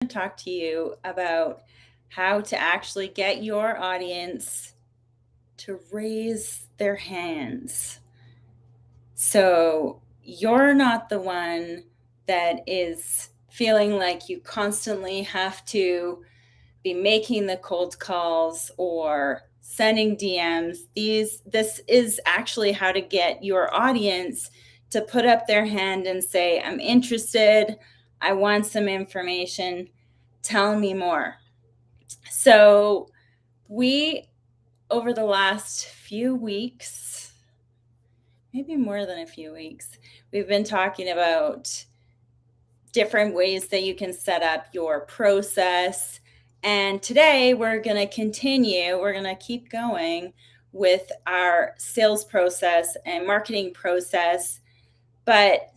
to talk to you about how to actually get your audience to raise their hands. So you're not the one that is feeling like you constantly have to be making the cold calls or sending DMs. This is actually how to get your audience to put up their hand and say, I'm interested, I want some information, tell me more. So we, over the last few weeks, maybe more than a few weeks, we've been talking about different ways that you can set up your process. And today we're going to continue, we're going to keep going with our sales process and marketing process, but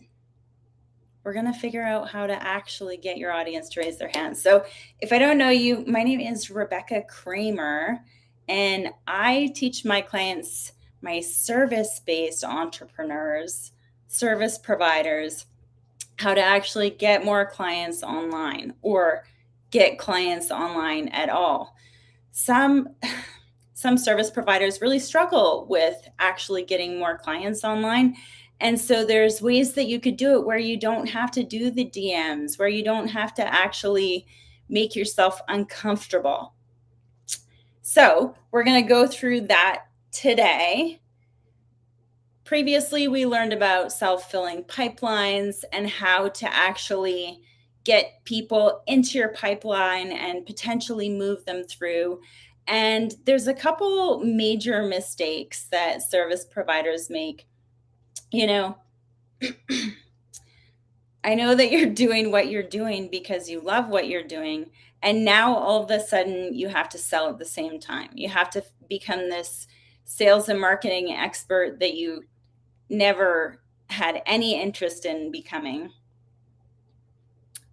we're going to figure out how to actually get your audience to raise their hands. So, if I don't know you, my name is Rebecca Kramer, and I teach my clients, my service based entrepreneurs, service providers, how to actually get more clients online or get clients online at all. Some some service providers really struggle with actually getting more clients online. And so there's ways that you could do it where you don't have to do the DMs, where you don't have to actually make yourself uncomfortable. So, we're going to go through that today. Previously, we learned about self-filling pipelines and how to actually get people into your pipeline and potentially move them through. And there's a couple major mistakes that service providers make. You know, I know that you're doing what you're doing because you love what you're doing. And now all of a sudden you have to sell at the same time. You have to become this sales and marketing expert that you never had any interest in becoming,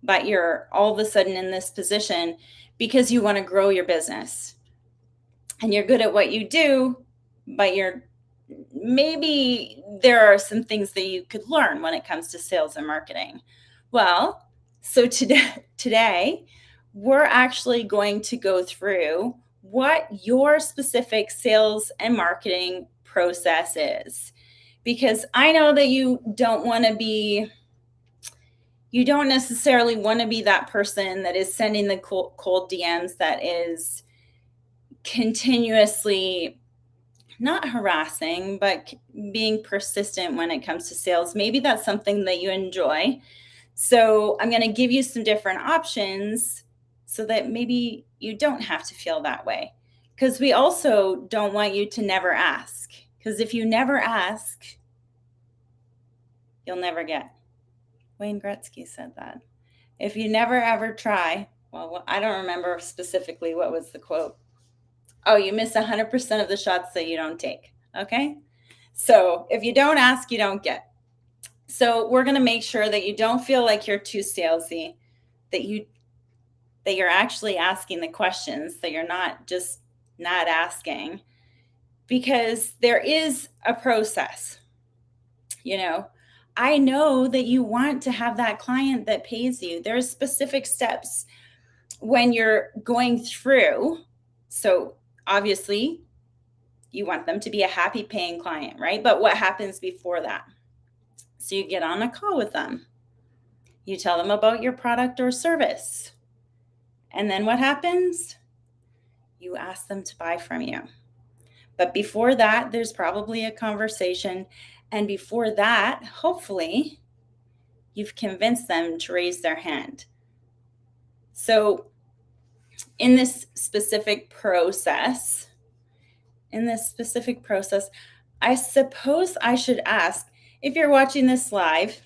but you're all of a sudden in this position because you want to grow your business and you're good at what you do, but maybe there are some things that you could learn when it comes to sales and marketing. Well, so today we're actually going to go through what your specific sales and marketing process is, because I know that you don't necessarily want to be that person that is sending the cold DMs, that is continuously not harassing, but being persistent when it comes to sales. Maybe that's something that you enjoy. So I'm going to give you some different options so that maybe you don't have to feel that way. Because we also don't want you to never ask. Because if you never ask, you'll never get. Wayne Gretzky said that. If you never ever try, well, I don't remember specifically what was the quote. Oh, you miss 100% of the shots that you don't take. Okay? So if you don't ask, you don't get. So we're going to make sure that you don't feel like you're too salesy, that you're actually asking the questions, that you're not just not asking, because there is a process. I know that you want to have that client that pays you. There's specific steps when you're going through. So obviously, you want them to be a happy paying client, right? But what happens before that? So you get on a call with them. You tell them about your product or service. And then what happens? You ask them to buy from you. But before that, there's probably a conversation. And before that, hopefully, you've convinced them to raise their hand. So in this specific process, I suppose I should ask, if you're watching this live,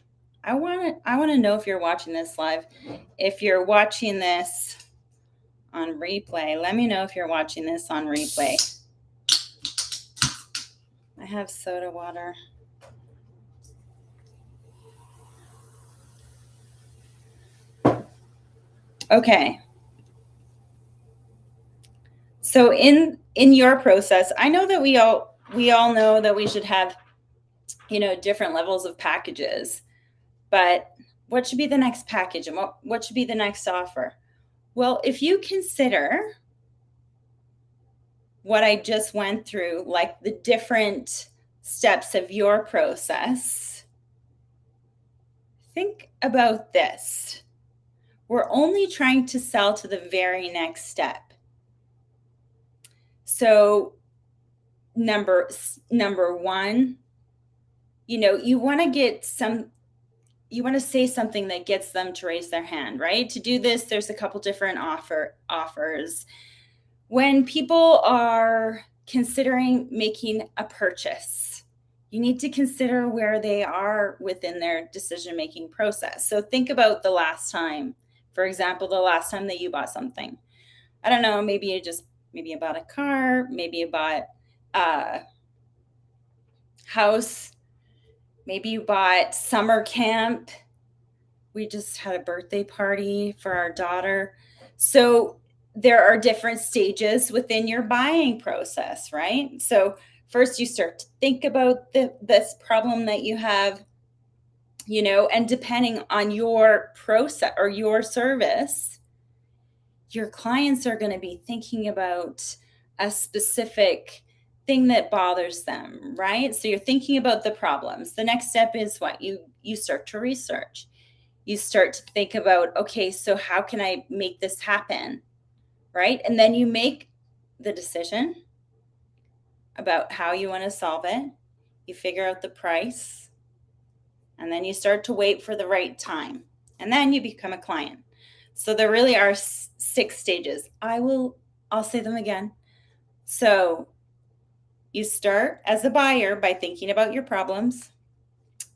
I want to know if you're watching this live. If you're watching this on replay, let me know if you're watching this on replay. I have soda water. Okay. So in your process, I know that we all know that we should have, different levels of packages. But what should be the next package, and what should be the next offer? Well, if you consider what I just went through, like the different steps of your process, think about this. We're only trying to sell to the very next step. So number one, you want to say something that gets them to raise their hand, right? To do this, there's a couple different offers. When people are considering making a purchase, you need to consider where they are within their decision-making process. So think about the last time, for example, the last time that you bought something. I don't know, maybe you bought a car, maybe you bought a house, maybe you bought summer camp. We just had a birthday party for our daughter. So there are different stages within your buying process, right? So first you start to think about this problem that you have, and depending on your process or your service, your clients are going to be thinking about a specific thing that bothers them, right? So you're thinking about the problems. The next step is what? You start to research. You start to think about, okay, so how can I make this happen, right? And then you make the decision about how you want to solve it. You figure out the price, and then you start to wait for the right time, and then you become a client. So there really are 6 stages. I'll say them again. So you start as a buyer by thinking about your problems,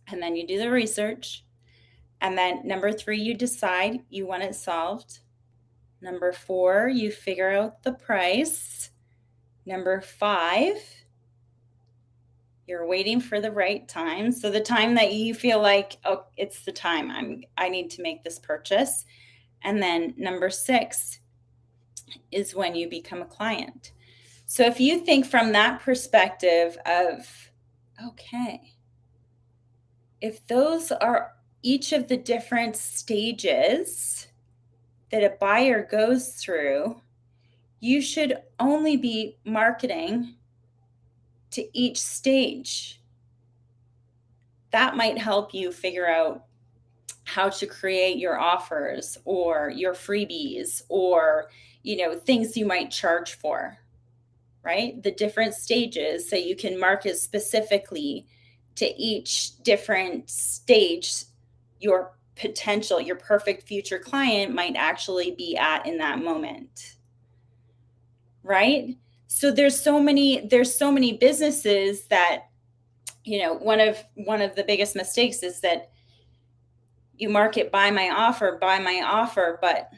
and then you do the research. And then number 3, you decide you want it solved. Number 4, you figure out the price. Number 5, you're waiting for the right time. So the time that you feel like, oh, it's the time I need to make this purchase. And then number 6 is when you become a client. So if you think from that perspective of, okay, if those are each of the different stages that a buyer goes through, you should only be marketing to each stage. That might help you figure out how to create your offers or your freebies or, things you might charge for, right? The different stages, so you can market specifically to each different stage your perfect future client might actually be at in that moment, right? So there's so many businesses that, one of the biggest mistakes is that you market buy my offer, but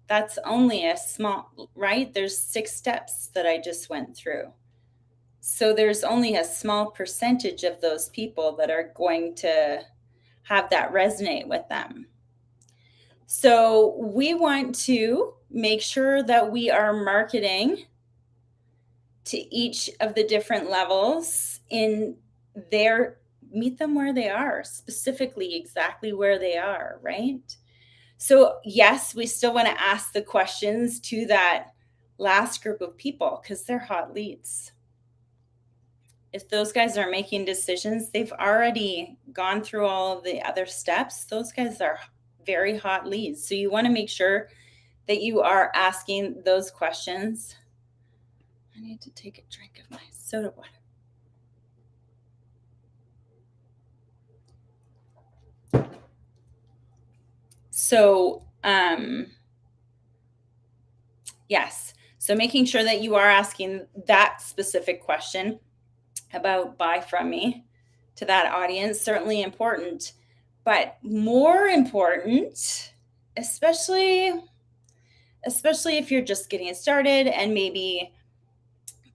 that's only a small, right? There's 6 steps that I just went through. So there's only a small percentage of those people that are going to have that resonate with them. So we want to make sure that we are marketing to each of the different levels meet them where they are, specifically exactly where they are, right? So yes, we still want to ask the questions to that last group of people because they're hot leads. If those guys are making decisions, they've already gone through all of the other steps. Those guys are very hot leads. So you want to make sure that you are asking those questions. I need to take a drink of my soda water. So, yes. So making sure that you are asking that specific question about buy from me to that audience, certainly important. But more important, especially if you're just getting started and maybe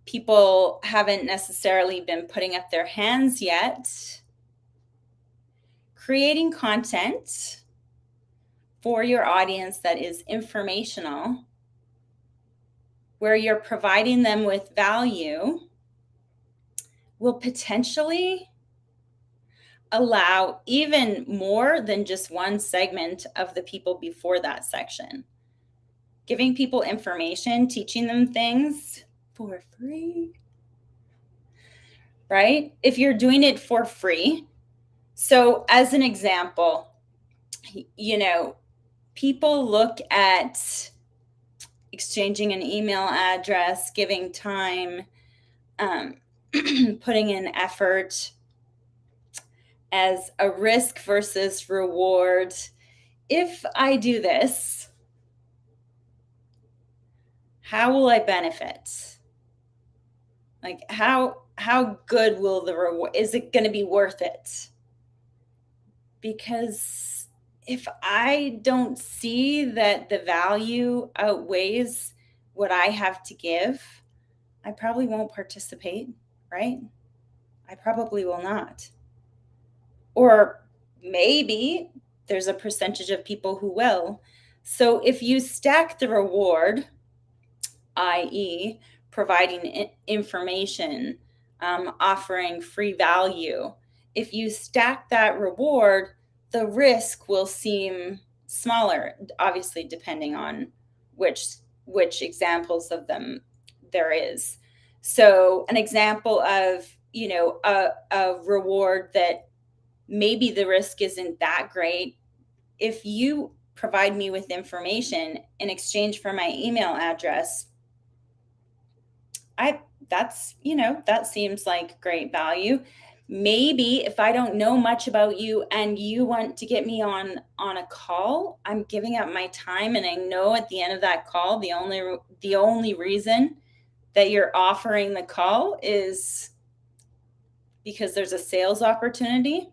people haven't necessarily been putting up their hands yet, creating content for your audience that is informational, where you're providing them with value, will potentially allow even more than just one segment of the people before that section. giving people information, teaching them things for free, right? If you're doing it for free. So as an example, people look at exchanging an email address, giving time, putting in effort as a risk versus reward. If I do this, how will I benefit? Like how good will the reward, is it going to be worth it? Because if I don't see that the value outweighs what I have to give, I probably won't participate, right? I probably will not. Or maybe there's a percentage of people who will. So if you stack the reward, i.e., providing information, offering free value, if you stack that reward, the risk will seem smaller, obviously, depending on which examples of them there is. So an example of, a reward that maybe the risk isn't that great. If you provide me with information in exchange for my email address, that seems like great value. Maybe if I don't know much about you and you want to get me on a call, I'm giving up my time, and I know at the end of that call, the only reason that you're offering the call is because there's a sales opportunity.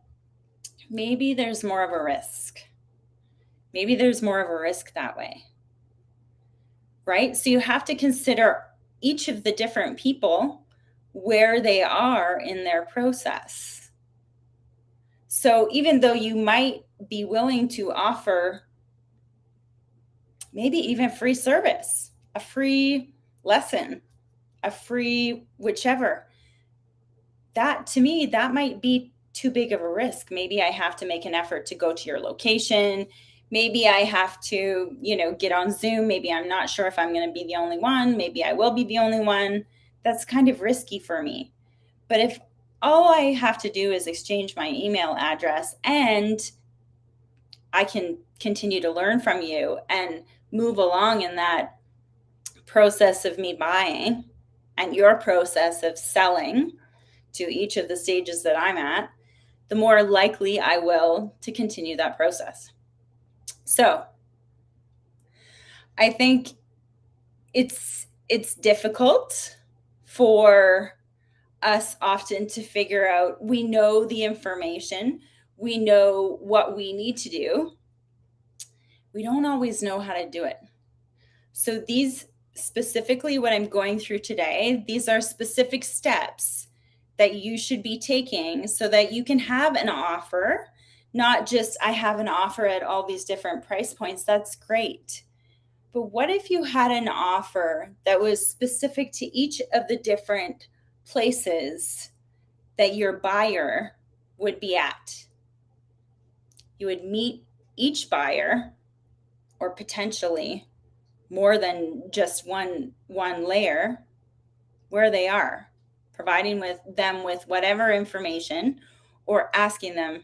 Maybe there's more of a risk. Maybe there's more of a risk that way, right? So you have to consider each of the different people where they are in their process. So even though you might be willing to offer maybe even free service, a free lesson, a free whichever, that to me, that might be too big of a risk. Maybe I have to make an effort to go to your location. Maybe I have to, get on Zoom. Maybe I'm not sure if I'm going to be the only one. Maybe I will be the only one. That's kind of risky for me. But if all I have to do is exchange my email address and I can continue to learn from you and move along in that process of me buying and your process of selling to each of the stages that I'm at, the more likely I will to continue that process. So I think it's difficult for us often to figure out. We know the information, we know what we need to do. We don't always know how to do it. So these specifically, what I'm going through today, these are specific steps that you should be taking so that you can have an offer, not just I have an offer at all these different price points. That's great. But what if you had an offer that was specific to each of the different places that your buyer would be at? You would meet each buyer, or potentially more than just one layer, where they are, providing them with whatever information or asking them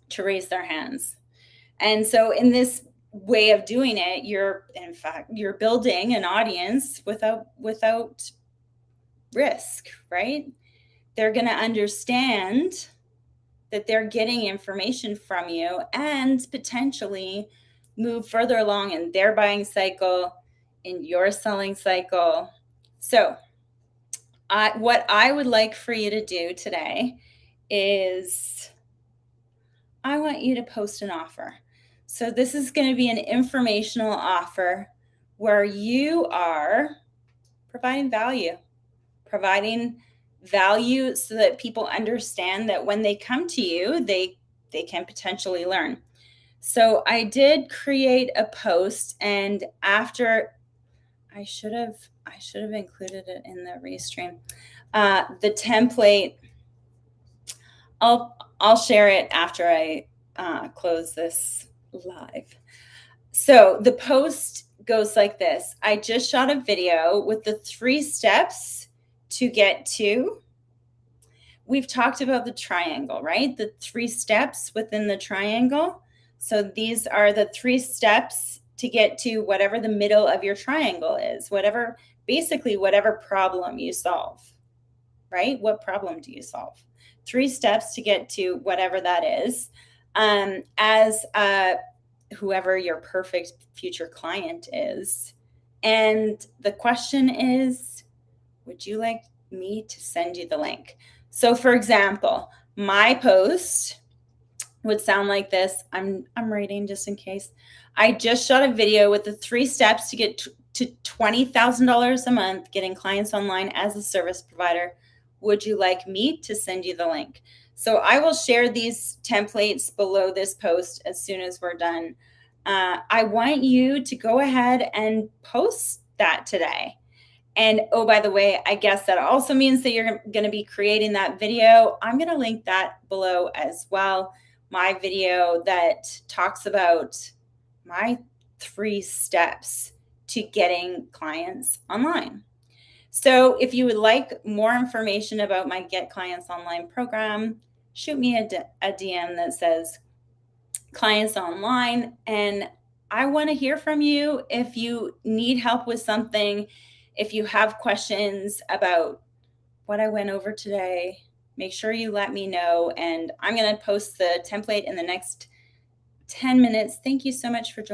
to raise their hands. And so in this way of doing it, you're building an audience without risk, right? They're going to understand that they're getting information from you and potentially move further along in their buying cycle, in your selling cycle. So what I would like for you to do today is I want you to post an offer. So this is going to be an informational offer where you are providing value so that people understand that when they come to you, they can potentially learn. So I did create a post, and after I should have included it in the restream. The template, I'll share it after I close this live. So the post goes like this. I just shot a video with the 3 steps to get to. We've talked about the triangle, right? The 3 steps within the triangle. So these are the 3 steps to get to whatever the middle of your triangle is, basically whatever problem you solve, right? What problem do you solve? 3 steps to get to whatever that is. As whoever your perfect future client is. And the question is, would you like me to send you the link? So for example, my post would sound like this. I'm reading just in case. I just shot a video with the 3 steps to get to $20,000 a month getting clients online as a service provider. Would you like me to send you the link? So I will share these templates below this post as soon as we're done. I want you to go ahead and post that today. And oh, by the way, I guess that also means that you're going to be creating that video. I'm going to link that below as well. My video that talks about my 3 steps to getting clients online. So if you would like more information about my Get Clients Online program, shoot me a DM that says Clients Online. And I want to hear from you. If you need help with something, if you have questions about what I went over today, make sure you let me know. And I'm going to post the template in the next 10 minutes. Thank you so much for joining.